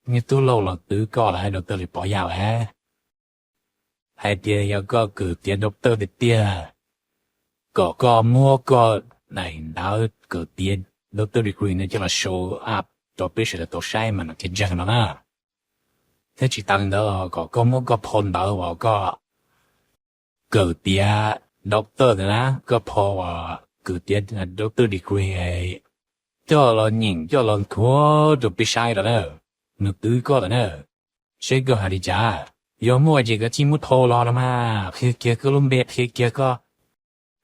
như tôi lâu là tự có lại đầu tư thì bỏ vào ha. Hai tia yêu có cử tiền đầu tư thì tia. Có mua có này đào cử tiền đầu tư degree này chỉ là show up cho biết là tổ sai mà nó thiệt chẳng nó na. Thế chỉ tăng đó có mua có phone đó và có cử tiền đầu tư nữa có phone và cử tiền đầu tư degree ấy. Cho là nhìn cho là thua cho biết sai đó nữa. Nó tự có đó nữa. Sẽ có hai đi trả. Yêu mua gì cái chỉ muốn thô lo mà. Khi kia có lông bẹp khi kia có.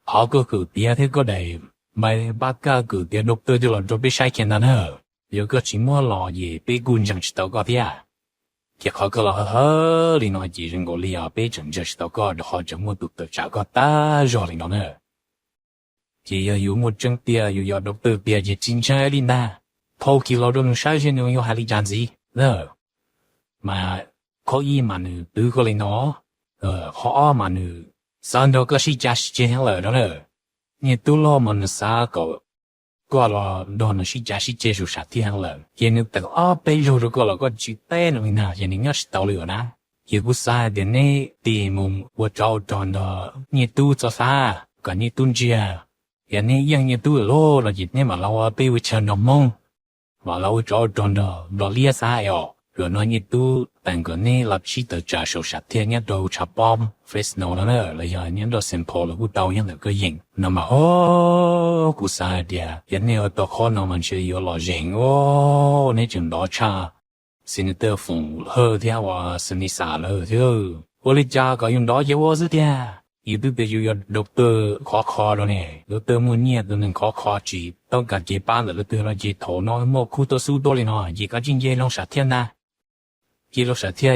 Họ có cử tiền thế có đầy. Mà bác ca cử tiền độc tư cho là cho biết sai khen đó nữa. Yêu có chỉ muốn lo gì biết quân chẳng chỉ tao có thế à. Thì họ có là hơ thì nói gì rừng gỗ lì à biết chẳng chỉ tao có được họ chẳng muốn tụt tự trả có ta rồi thì nó nữa. Chỉ yêu một chân tiền yêu độc tư tiền chỉ chính trái đi na. Thâu kỳ lo đông sai trên nó yêu hai lý chẳng gì. Đó. Mà có ý mà nữ tự có lên nó. Họ mà nữ sao đó có sĩ giá sĩ chế là đó nữa. Nhưng tôi lo mà nữ sao có là đó nó sĩ giá sĩ chế rồi sát thiên là. Nhưng nữ tự bây giờ có là có chữ tên rồi nè. Nhưng nữ nhớ sĩ tao lửa nè. Nhưng cũng sao đến này tìm một trao tròn đó. Nhưng tôi cho sao. Còn như tôi chia. Nhưng này yang như tôi lo là gì nên mà lâu bây giờ chờ nó mong. Và lâu trao tròn đó. Đó lia sao rồi nói như tu bằng cái này lập chỉ tự trả số sát thiên nhá đồ trả bom Fresno đó nữa là giờ những đồ simple là cũng đau những cái gì nó mà cũng sai đi những này ở khó nó mình chỉ có lo gì này chừng đó cha xin tự phụ hơi theo và xin xả lời thôi tôi lý cha có dùng đó chứ vô gì thế yêu tu bây giờ đầu tư khó rồi nè đầu tư muốn nhẹ tôi nên khó chỉต้องการจีบ้านเลยตัวเราจีโถน้อยโมคู่ตัวสู้ตัวเลยเนาะจีก็จริงๆลองสัตย์เทียนนะจีลองสัตย์เทียน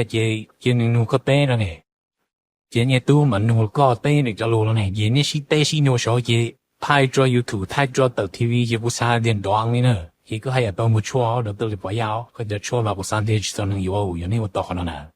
จีหนึ่งนูก็เต้แล้วเนี่ยจีเนี่ยตัวมันนูก็เต้หนึ่งจะรู้แล้วเนี่ยจีเนี่ยสิเต้สินูชอบจีถ่ายจอ YouTube ถ่ายจอตัวทีวีจีผู้ชายเดินดวงนี่เนอะจีก็ให้ตัวมุชัวเดี๋ยวตัวเลยปล่อยยาวก็จะชัวมาผู้ชายเดินตัวหนึ่งอยู่อย่างนี้ว่าตัวคนนั้น